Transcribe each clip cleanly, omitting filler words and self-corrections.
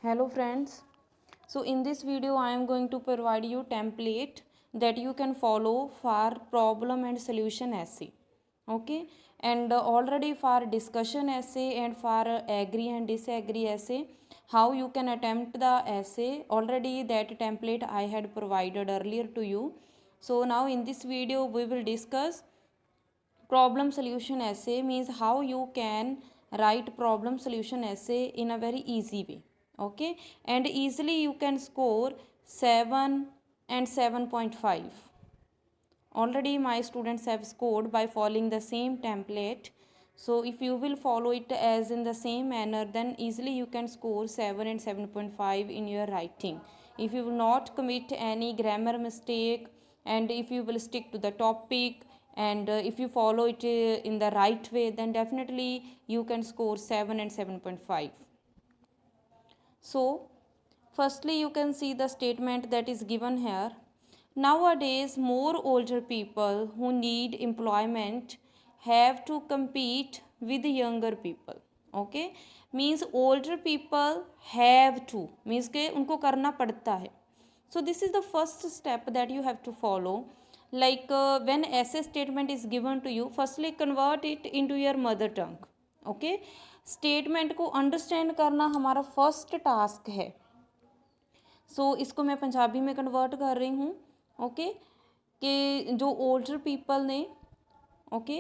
Hello friends. So in this video I am going to provide you template that you can follow for problem and solution essay. Okay, and already for discussion essay and for agree and disagree essay, how you can attempt the essay, already that template I had provided earlier to you. So now in this video we will discuss problem solution essay, means how you can write problem solution essay in a very easy way. Okay, and easily you can score 7 and 7.5. Already my students have scored by following the same template. So if you will follow it as in the same manner, then easily you can score 7 and 7.5 in your writing. If you will not commit any grammar mistake, and if you will stick to the topic, and if you follow it in the right way, then definitely you can score 7 and 7.5. So firstly you can see the statement that is given here. Nowadays more older people who need employment have to compete with younger people. Okay, means older people have to, means के उनको करना पड़ता है. So this is the first step that you have to follow. Like when essay statement is given to you, firstly convert it into your mother tongue. Okay, statement को understand करना हमारा first task है. सो इसको मैं पंजाबी में convert कर रही हूँ. ओके, कि जो ओल्डर पीपल ने, ओके,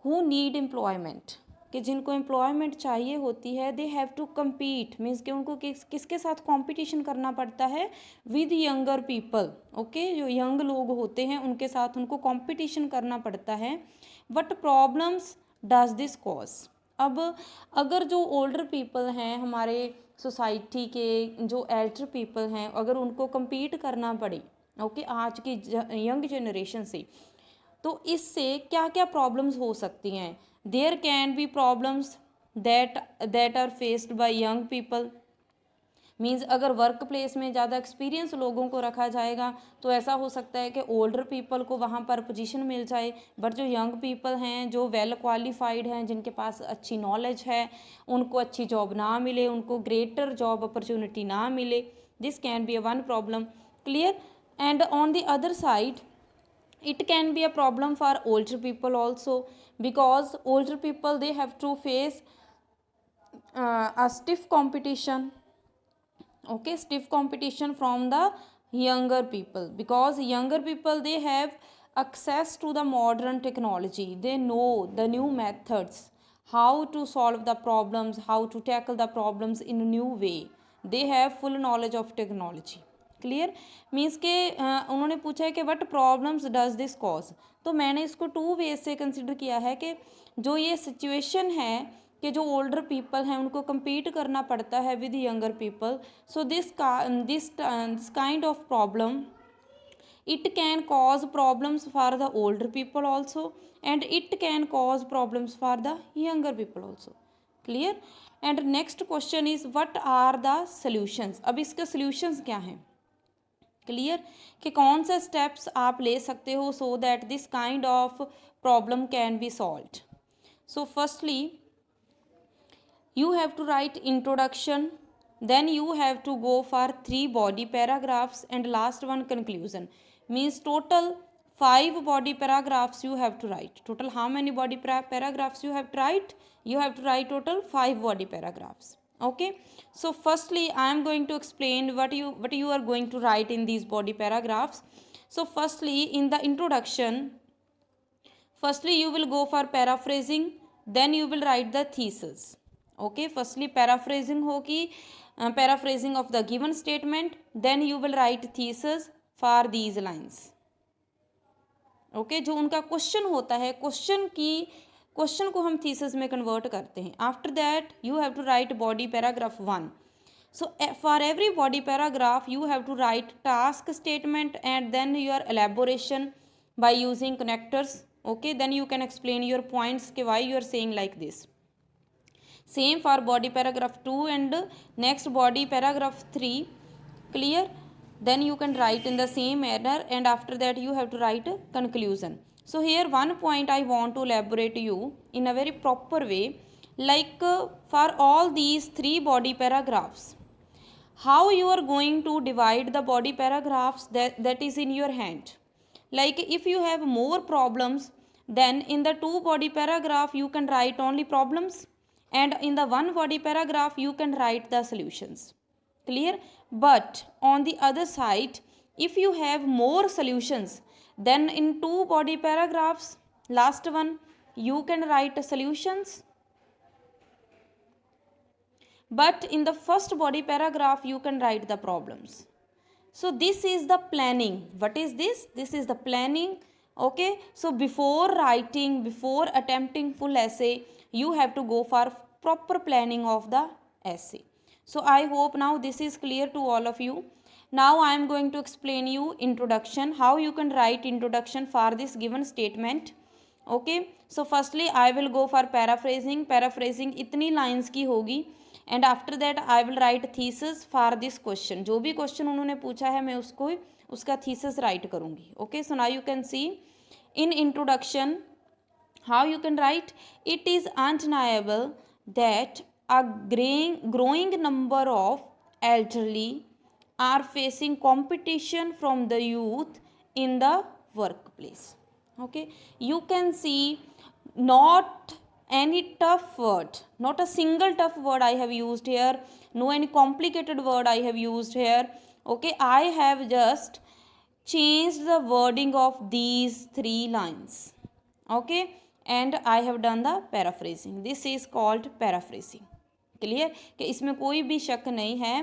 हु नीड एम्प्लॉयमेंट, कि जिनको एम्प्लॉयमेंट चाहिए होती है, they have to compete, means कि उनको किसके साथ कॉम्पिटिशन करना पड़ता है, विद यंगर पीपल. ओके, जो यंग लोग होते हैं उनके साथ उनको कॉम्पिटिशन करना पड़ता है. What problems does this cause. अब अगर जो ओल्डर पीपल हैं, हमारे सोसाइटी के जो एल्डर पीपल हैं, अगर उनको compete करना पड़े, ओके, आज की यंग जनरेशन से, तो इससे क्या क्या प्रॉब्लम्स हो सकती हैं. There can be problems that are faced by young people. Means अगर वर्क प्लेस में ज़्यादा एक्सपीरियंस लोगों को रखा जाएगा तो ऐसा हो सकता है कि ओल्डर पीपल को वहाँ पर पोजीशन मिल जाए, बट जो यंग पीपल हैं, जो वेल क्वालिफाइड हैं, जिनके पास अच्छी नॉलेज है, उनको अच्छी जॉब ना मिले, उनको ग्रेटर जॉब अपॉर्चुनिटी ना मिले. This can be a one problem. Clear. And on the other side it can be a problem for older people also, because older people they have to face a stiff competition. Okay, stiff competition from the younger people, because younger people they have access to the modern technology, they know the new methods, how to solve the problems, how to tackle the problems in a new way. They have full knowledge of technology. Clear. Means के उन्होंने पूछा है कि what problems does this cause, तो मैंने इसको two ways से consider किया है कि जो ये सिचुएशन है कि जो ओल्डर पीपल हैं उनको compete करना पड़ता है with younger people. So this kind of problem, it can cause problems for the older people also, and it can cause problems for the younger people also. Clear. And next question is what are the solutions. अब इसके solutions क्या हैं. Clear, कि कौन से steps आप ले सकते हो so that this kind of problem can be solved. So firstly you have to write introduction, then you have to go for 3 body paragraphs, and last one conclusion. Means total 5 body paragraphs you have to write. Total how many body paragraphs you have to write? You have to write total 5 body paragraphs. Okay, so firstly I am going to explain what you are going to write in these body paragraphs. So firstly in the introduction, firstly you will go for paraphrasing, then you will write the thesis. Okay, firstly paraphrasing होगी, paraphrasing of the given statement, then you will write thesis for these lines. Okay, जो उनका question होता है, question को हम thesis में convert करते हैं. After that you have to write body paragraph 1. So for every body paragraph you have to write task statement and then your elaboration by using connectors. Okay, then you can explain your points के why you are saying like this. Same for body paragraph 2 and next body paragraph 3. Clear. Then you can write in the same manner, and after that you have to write a conclusion. So here one point I want to elaborate you in a very proper way. Like for all these 3 body paragraphs, how you are going to divide the body paragraphs that is in your hand. Like if you have more problems, then in the two body paragraph you can write only problems, and in the one body paragraph you can write the solutions. Clear? But on the other side, if you have more solutions, then in two body paragraphs, last one, you can write solutions, but in the first body paragraph you can write the problems. So this is the planning. What is this? This is the planning. Okay, so before writing, before attempting full essay, you have to go for proper planning of the essay. So I hope now this is clear to all of you. Now I am going to explain you introduction, how you can write introduction for this given statement. Okay, so firstly I will go for paraphrasing. Paraphrasing इतनी lines की होगी, and after that I will write thesis for this question. जो भी question उन्होंने पूछा है मैं उसका थीसिस राइट करूँगी. Okay, so now you can see in introduction how you can write. It is undeniable that a growing number of elderly are facing competition from the youth in the workplace. Okay, you can see not any tough word, not a single tough word I have used here, no any complicated word I have used here. Okay, I have just changed the wording of these three lines. Okay, and I have done the paraphrasing. This is called paraphrasing. Clear कि इसमें कोई भी शक नहीं है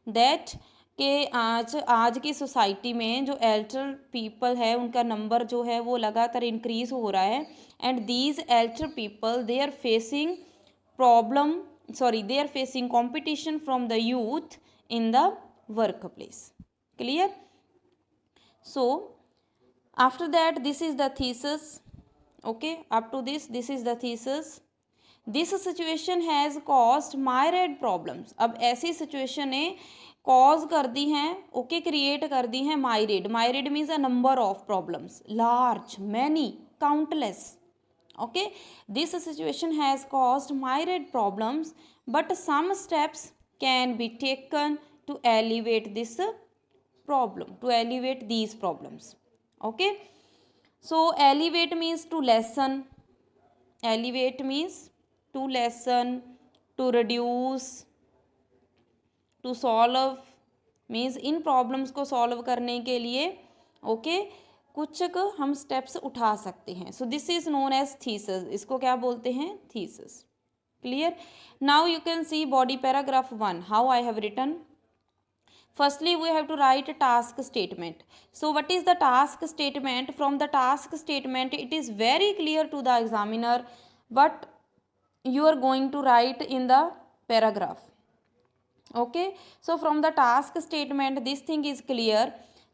that कि आज की सोसाइटी में जो एल्डर पीपल है उनका नंबर जो है वो लगातार इंक्रीज़ हो रहा है, and these elder people they are facing problem, sorry they are facing competition from the youth in the work place. Clear? So after that this is the thesis. Okay, up to this is the thesis. This situation has caused myriad problems. अब ऐसी situation ने cause कर दी हैं, okay, create कर दी हैं myriad. Myriad means a number of problems, large, many, countless. Okay, this situation has caused myriad problems but some steps can be taken to elevate this problem, to elevate these problems. Okay, so elevate means to lessen. Elevate means to lessen, to reduce, to solve means इन प्रॉब्लम्स को solve करने के लिए okay कुछ हम steps उठा सकते हैं. So this is known as thesis. इसको क्या बोलते हैं? Thesis. Clear? Now you can see body paragraph 1 how I have written. Firstly, we have to write a task statement. So what is the task statement? From the task statement, it is very clear to the examiner what you are going to write in the paragraph. Okay, so from the task statement this thing is clear,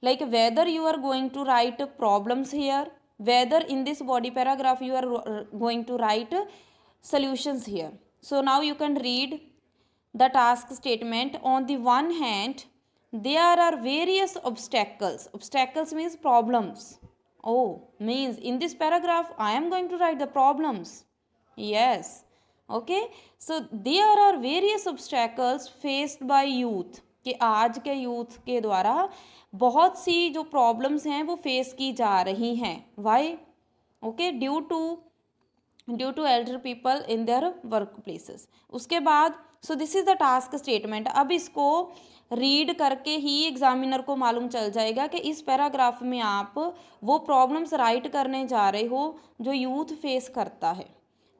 like whether you are going to write problems here, whether in this body paragraph you are going to write solutions here. So now you can read the task statement. On the one hand, there are various obstacles. Obstacles means problems. Oh, means in this paragraph I am going to write the problems. Yes. Okay, so there are various obstacles faced by youth. कि आज के youth के द्वारा बहुत सी जो problems हैं वो face की जा रही हैं. Why? Okay, due to elder people in their work places. उसके बाद so this is the task statement. अब इसको रीड करके ही एग्जामिनर को मालूम चल जाएगा कि इस पैराग्राफ में आप वो प्रॉब्लम्स राइट करने जा रहे हो जो यूथ फेस करता है.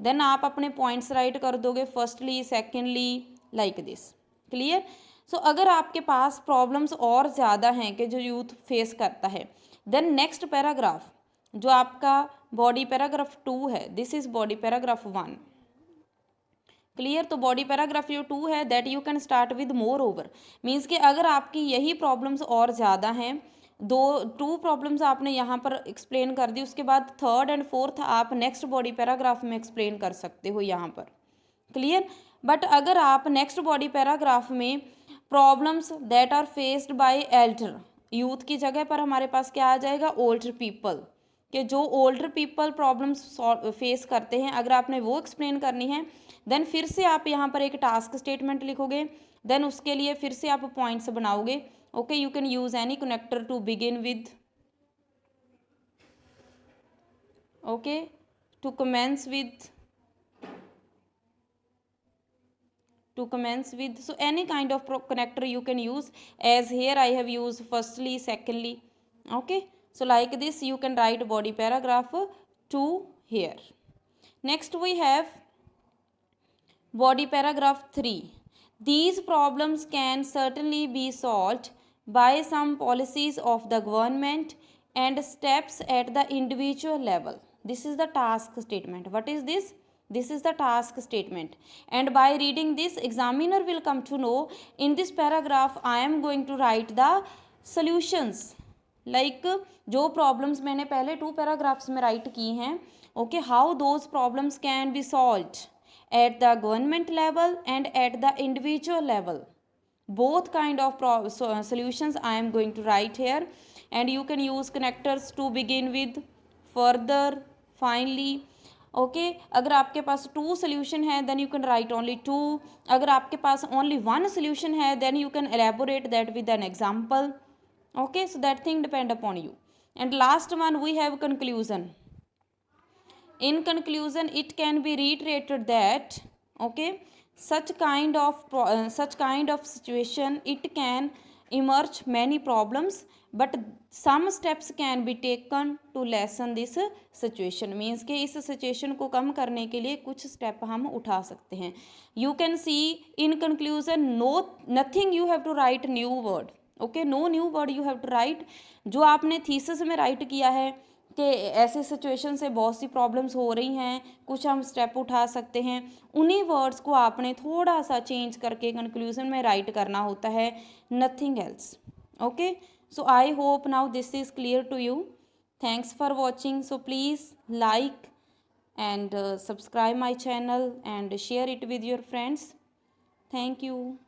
देन आप अपने पॉइंट्स राइट कर दोगे firstly, secondly, like this. Clear? So अगर आपके पास प्रॉब्लम्स और ज़्यादा हैं कि जो यूथ फेस करता है, देन नेक्स्ट पैराग्राफ जो आपका बॉडी पैराग्राफ 2 है, this is body paragraph 1. Clear? तो बॉडी पैराग्राफ जो 2 है that you can start with more over. Means कि अगर आपकी यही प्रॉब्लम्स और ज़्यादा हैं, 2 प्रॉब्लम्स आपने यहाँ पर एक्सप्लेन कर दी, उसके बाद थर्ड एंड फोर्थ आप नेक्स्ट बॉडी पैराग्राफ में एक्सप्लेन कर सकते हो यहाँ पर. क्लियर? बट अगर आप नेक्स्ट बॉडी पैराग्राफ में problems that are faced by elder, youth की जगह पर हमारे पास क्या आ जाएगा? Older people. कि जो ओल्डर पीपल प्रॉब्लम्स फेस करते हैं, अगर आपने वो एक्सप्लेन करनी है देन फिर से आप यहाँ पर एक टास्क स्टेटमेंट लिखोगे. देन उसके लिए फिर से आप पॉइंट्स बनाओगे. Okay, you can use any connector to begin with. Okay, to commence with, so any kind of connector you can use, as here I have used firstly, secondly. Okay, so like this you can write body paragraph to here. Next we have body paragraph 3. These problems can certainly be solved by some policies of the government and steps at the individual level. This is the task statement. What is this? This is the task statement. And by reading this, examiner will come to know, in this paragraph I am going to write the solutions. Like जो problems मैंने पहले 2 paragraphs में right की हैं, okay, how those problems can be solved at the government level and at the individual level. Both kind of solutions I am going to write here, and you can use connectors to begin with, further, finally. Okay, अगर आपके पास 2 solution है then you can write only 2. अगर आपके पास only 1 solution है then you can elaborate that with an example. Okay, so that thing depend upon you. And last one we have conclusion. In conclusion, it can be reiterated that, okay, such kind of situation, it can emerge many problems, but some steps can be taken to lessen this situation. Means कि इस situation को कम करने के लिए कुछ step हम उठा सकते हैं. You can see in conclusion, nothing you have to write new word. Okay, no new word you have to write. जो आपने thesis में write किया है कि ऐसे सिचुएशन से बहुत सी प्रॉब्लम्स हो रही हैं, कुछ हम स्टेप उठा सकते हैं, उन्हीं वर्ड्स को आपने थोड़ा सा चेंज करके कंक्लूजन में राइट करना होता है, nothing else. Okay, so I hope now this is clear to you. Thanks for watching. So please like and subscribe my channel and share it with your friends. Thank you.